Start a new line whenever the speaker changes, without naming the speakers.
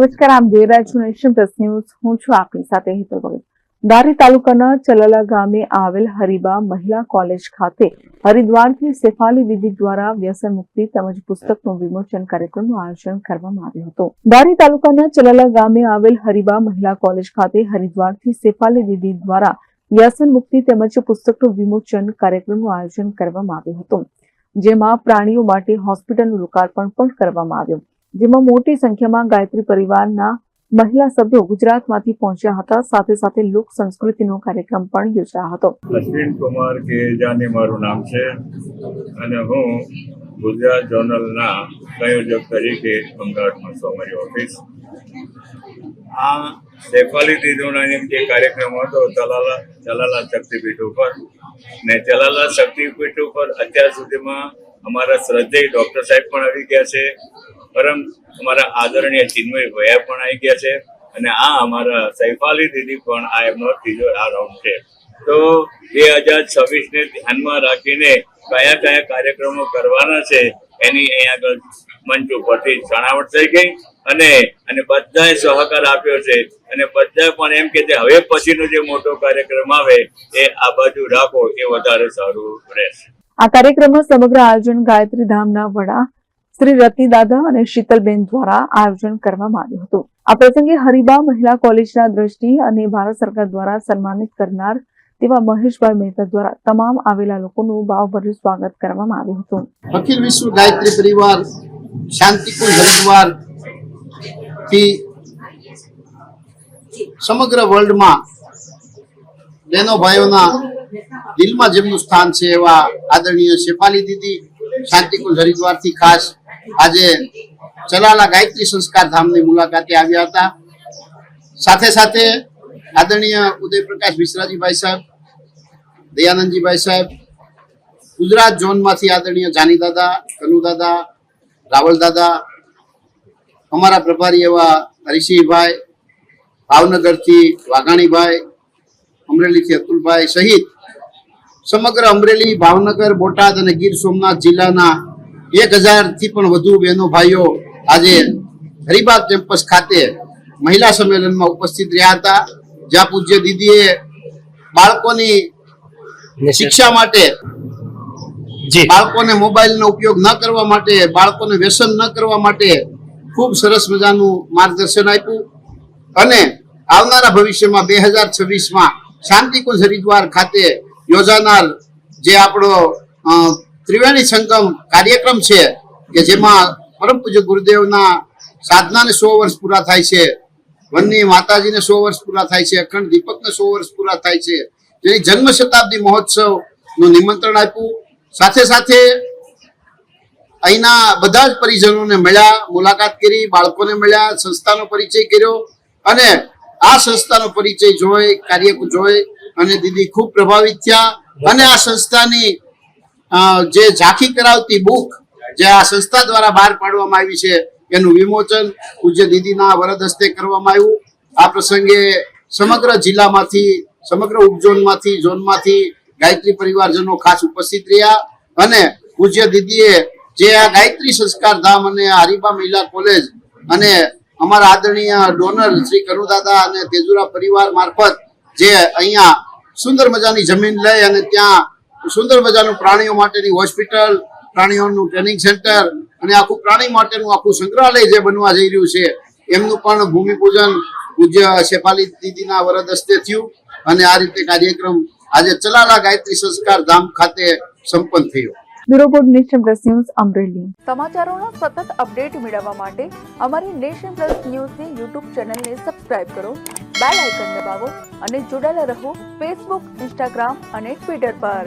નમસ્કાર, આપ જોઈ રહ્યા છો નેશન પ્લસ ન્યૂઝ. હું છું આપની સાથે હેતલ ભગત. ધારી તાલુકાના ચલાલા ગામે આવેલ હરિબા મહિલા કોલેજ ખાતે હરિદ્વારથી શેફાલી દીદી દ્વારા વ્યસન મુક્તિ તેમજ પુસ્તકનું વિમોચન કાર્યક્રમનું આયોજન કરવામાં આવ્યું હતું. ધારી તાલુકાના ચલાલા ગામે આવેલ હરિબા મહિલા કોલેજ ખાતે હરિદ્વારથી શેફાલી દીદી દ્વારા વ્યસન મુક્તિ તેમજ પુસ્તકનું વિમોચન કાર્યક્રમનું આયોજન કરવામાં આવ્યું હતું, જેમાં પ્રાણીઓ માટે હોસ્પિટલનું લોકાર્પણ પણ કરવામાં આવ્યું, જેમાં મોટી સંખ્યામાં ગાયત્રી પરિવારના મહિલા સભ્યો ગુજરાતમાંથી પહોંચ્યા હતા. સાથે સાથે લોક સંસ્કૃતિનો કાર્યક્રમ પણ યોજાયો હતો.
અશ્વિન કુમાર કેજાની મારું નામ છે અને હું ગુજરાત જોનલના સંયોજક તરીકે અમદાવાદમાં છું અમારી ઓફિસ. આ શેફાલી દીદીનો જે કાર્યક્રમ હતો ચલાલા શક્તિપીઠ ઉપર ને ચલાલા શક્તિપીઠ ઉપર અત્યાર સુધીમાં અમારા શ્રદ્ધેય ડૉક્ટર સાહેબ પણ આવી ગયા છે, પરમ અમારા આદરણીય ચિન્મય ભૈયા પણ આવી ગયા છે અને આ અમારા શેફાલી દીદી પણ આ એમનો ત્રીજો રાઉન્ડ છે. તો 2026ને ધ્યાનમાં રાખીને કયા કયા કાર્યક્રમો કરવાના છે એની અહીંયા આગળ મંચ ઉપરથી જણાવટ થઈ ગઈ અને બધાએ સહકાર આપ્યો છે અને બધા પણ એમ કે હવે પછીનો જે મોટો કાર્યક્રમ આવે એ આ બાજુ રાખો એ વધારે સારું રહેશે.
આ કાર્યક્રમમાં સમગ્ર આયોજન ગાયત્રી ધામના વડા શ્રી રતિદાદા અને શીતલબેન દ્વારા આયોજન કરવામાં આવ્યું હતું. આ પ્રસંગે હરિબા મહિલા કોલેજના દ્રષ્ટિ અને ભારત સરકાર દ્વારા સન્માનિત કરનાર તેવા મહેશભાઈ મહેતા દ્વારા તમામ આવેલા લોકોનું ભાવભર્યું સ્વાગત કરવામાં આવ્યું હતું.
અખિલ વિશ્વ ગાયત્રી પરિવાર શાંતિકુંજ હરિદ્વાર થી સમગ્ર વર્લ્ડમાં બહેનો ભાઈઓના દિલમાં જેમનું સ્થાન છે એવા આદરણીય શેફાલી દીદી શાંતિકુંજ હરિદ્વાર થી ખાસ આજે ચલાલા ગાયત્રી સંસ્કાર ધામની મુલાકાતે આવ્યા હતા. સાથે સાથે આદરણીય ઉદયપ્રકાશ વિશ્રાજીભાઈ સાહેબ, દયાનંદજીભાઈ સાહેબ, ગુજરાત ઝોનમાંથી આદરણીય જાની દાદા, કનુ દાદા, રાવલ દાદા, અમારા પ્રભારી એવા હરિસિંહભાઈ, ભાવનગરથી વાઘાણીભાઈ, અમરેલીથી અતુલભાઈ સહિત સમગ્ર અમરેલી, ભાવનગર, બોટાદ અને ગીર સોમનાથ જિલ્લાના 1000 થી પણ વધુ બહેનો ભાઈઓ આજે હરિબા કેમ્પસ ખાતે મહિલા સંમેલનમાં ઉપસ્થિત રહ્યા હતા, જ્યાં પૂજ્ય દીદીએ બાળકોની શિક્ષા માટે, બાળકોને મોબાઈલનો ઉપયોગ ન કરવા માટે, બાળકોને વ્યસન ન કરવા માટે ખૂબ સરસ મજાનું માર્ગદર્શન આપ્યું અને આવનારા ભવિષ્યમાં 2026માં શાંતિકુંજ હરિદ્વાર ખાતે યોજાનાર જે આપણો ત્રિવેણી સંગમ કાર્યક્રમ છે કે જેમાં પરમ પૂજ્ય ગુરુદેવના સાધનાને 100 વર્ષ પૂરા થાય છે, વનની માતાજીને 100 વર્ષ પૂરા થાય છે, અખંડ દીપકને 100 વર્ષ પૂરા થાય છે, જેની જન્મ શતાબ્દી મહોત્સવનું નિમંત્રણ આપ્યું. સાથે સાથે અહીંના બધા જ પરિજનોને મળ્યા, મુલાકાત કરી, બાળકોને મળ્યા, સંસ્થાનો પરિચય કર્યો અને આ સંસ્થાનો પરિચય જોઈ, કાર્ય જોઈ અને દીદી ખૂબ પ્રભાવિત થયા અને આ સંસ્થાની જે ઝાંખી કરાવતી બુક જે આ સંસ્થા દ્વારા બહાર પાડવામાં આવી છે એનું વિમોચન પૂજ્ય દીદીના વરદ હસ્તે કરવામાં આવ્યું. આ પ્રસંગે સમગ્ર જિલ્લામાંથી, સમગ્ર ઝોનમાંથી ગાયત્રી પરિવારજનો ખાસ ઉપસ્થિત રહ્યા અને પૂજ્ય દીદીએ જે આ ગાયત્રી સંસ્કાર ધામ અને હરિબા મહિલા કોલેજ અને અમારા આદરણીય ડોનર શ્રી કનુદાદા અને તેજુરા પરિવાર મારફત જે અહીંયા સુંદર મજાની જમીન લઈ અને ત્યાં સુંદર મજાનું પ્રાણીઓ માટેની હોસ્પિટલ, પ્રાણીઓનું ટ્રેનિંગ સેન્ટર અને આખું પ્રાણી માટેનું આખું સંગ્રહાલય જે બનવા જઈ રહ્યું છે એમનું પણ ભૂમિપૂજન પૂજ્ય શેફાલી દીદીના વરદ હસ્તે થયું અને આ રીતે કાર્યક્રમ આજે ચલાલા ગાયત્રી સંસ્કાર ધામ ખાતે સંપન્ન થયો.
Bureau report Nation Plus News Amreli. સમાચારોનો સતત અપડેટ મેળવવા માટે અમારી નેશન પ્લસ ન્યૂઝની યુટ્યુબ ચેનલને સબસ્ક્રાઇબ કરો, બેલ આઇકન દબાવો અને જોડાયેલા રહો ફેસબુક, ઇન્સ્ટાગ્રામ અને ટ્વિટર પર.